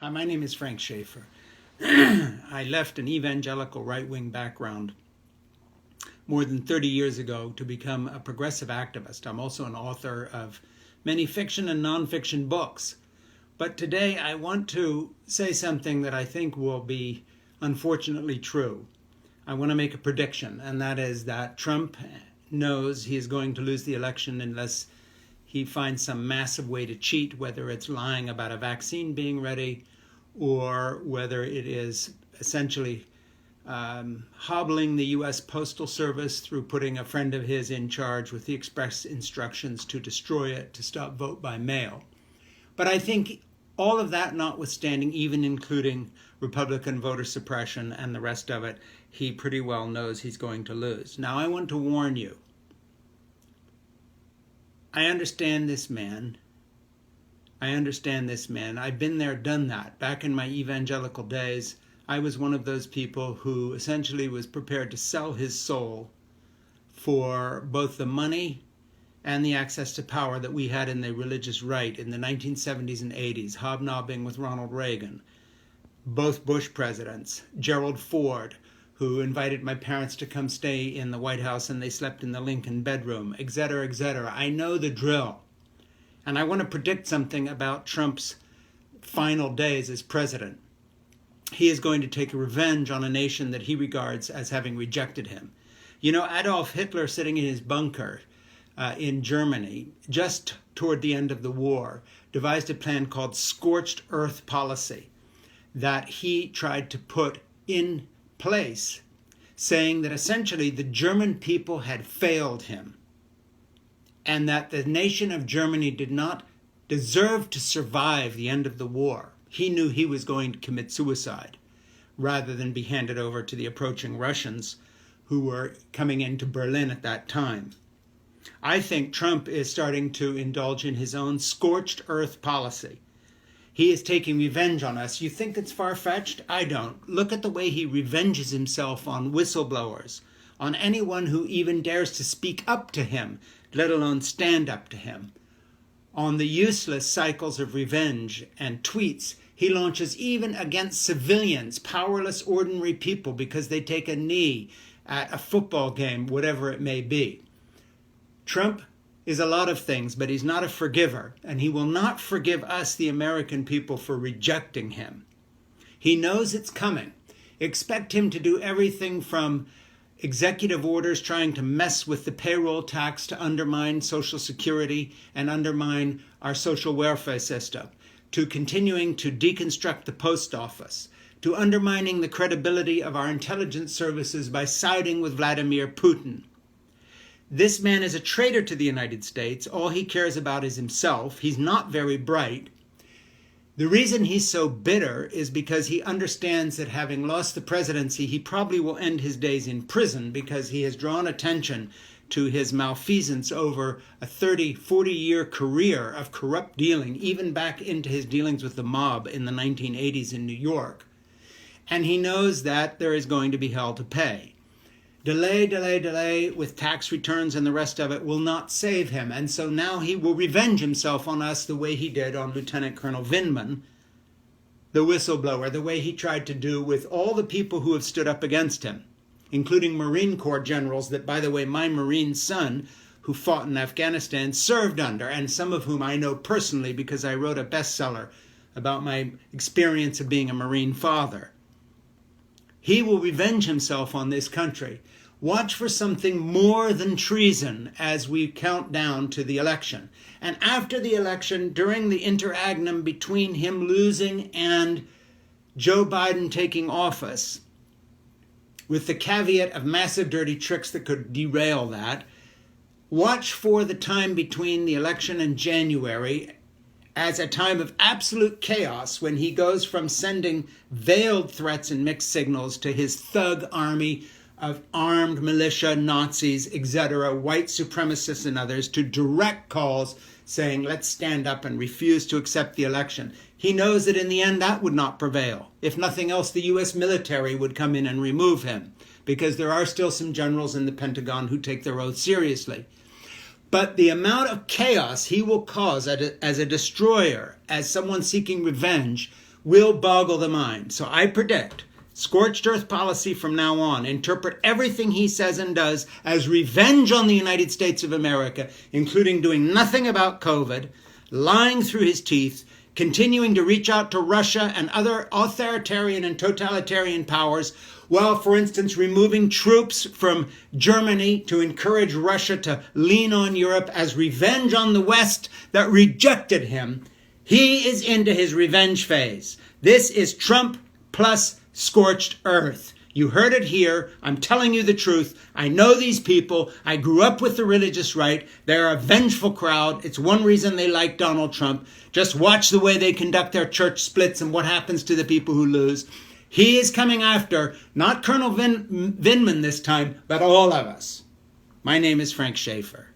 Hi, my name is Frank Schaeffer. I left an evangelical right-wing background more than 30 years ago to become a progressive activist. I'm also an author of many fiction and nonfiction books. But today I want to say something that I think will be unfortunately true. I want to make a prediction, and that is that Trump knows he is going to lose the election unless he finds some massive way to cheat, whether it's lying about a vaccine being ready or whether it is essentially hobbling the U.S. Postal Service through putting a friend of his in charge with the express instructions to destroy it, to stop vote by mail. But I think all of that notwithstanding, even including Republican voter suppression and the rest of it, he pretty well knows he's going to lose. Now, I want to warn you. I understand this man. I've been there, done that. Back in my evangelical days, I was one of those people who essentially was prepared to sell his soul for both the money and the access to power that we had in the religious right in the 1970s and 80s, hobnobbing with Ronald Reagan, both Bush presidents, Gerald Ford, who invited my parents to come stay in the White House and they slept in the Lincoln bedroom, etc., etc. I know the drill. And I want to predict something about Trump's final days as president. He is going to take revenge on a nation that he regards as having rejected him. You know, Adolf Hitler, sitting in his bunker in Germany, just toward the end of the war, devised a plan called scorched earth policy that he tried to put in place, saying that essentially the German people had failed him, and that the nation of Germany did not deserve to survive the end of the war. He knew he was going to commit suicide rather than be handed over to the approaching Russians who were coming into Berlin at that time. I think Trump is starting to indulge in his own scorched earth policy. He is taking revenge on us. You think it's far-fetched? I don't. Look at the way he revenges himself on whistleblowers, on anyone who even dares to speak up to him, let alone stand up to him. On the useless cycles of revenge and tweets he launches even against civilians, powerless, ordinary people, because they take a knee at a football game, whatever it may be. Trump is a lot of things, but he's not a forgiver, and he will not forgive us, the American people, for rejecting him. He knows it's coming. Expect him to do everything from executive orders trying to mess with the payroll tax to undermine Social Security and undermine our social welfare system, to continuing to deconstruct the post office, to undermining the credibility of our intelligence services by siding with Vladimir Putin. This man is a traitor to the United States. All he cares about is himself. He's not very bright. The reason he's so bitter is because he understands that having lost the presidency, he probably will end his days in prison because he has drawn attention to his malfeasance over a 30, 40-year career of corrupt dealing, even back into his dealings with the mob in the 1980s in New York. And he knows that there is going to be hell to pay. Delay with tax returns and the rest of it will not save him. And so now he will revenge himself on us the way he did on Lieutenant Colonel Vindman, the whistleblower, the way he tried to do with all the people who have stood up against him, including Marine Corps generals that, by the way, my Marine son, who fought in Afghanistan, served under, and some of whom I know personally because I wrote a bestseller about my experience of being a Marine father. He will revenge himself on this country. Watch for something more than treason as we count down to the election. And after the election, during the interregnum between him losing and Joe Biden taking office, with the caveat of massive dirty tricks that could derail that, watch for the time between the election and January as a time of absolute chaos when he goes from sending veiled threats and mixed signals to his thug army of armed militia, Nazis, etc., white supremacists and others, to direct calls saying, let's stand up and refuse to accept the election. He knows that in the end that would not prevail. If nothing else, the U.S. military would come in and remove him, because there are still some generals in the Pentagon who take their oath seriously. But the amount of chaos he will cause as a destroyer, as someone seeking revenge, will boggle the mind. So I predict scorched earth policy from now on. Interpret everything he says and does as revenge on the United States of America, including doing nothing about COVID, lying through his teeth, continuing to reach out to Russia and other authoritarian and totalitarian powers, while, for instance, removing troops from Germany to encourage Russia to lean on Europe as revenge on the West that rejected him. He is into his revenge phase. This is Trump plus scorched earth. You heard it here. I'm telling you the truth. I know these people. I grew up with the religious right. They're a vengeful crowd. It's one reason they like Donald Trump. Just watch the way they conduct their church splits and what happens to the people who lose. He is coming after, not Colonel Vindman this time, but all of us. My name is Frank Schaeffer.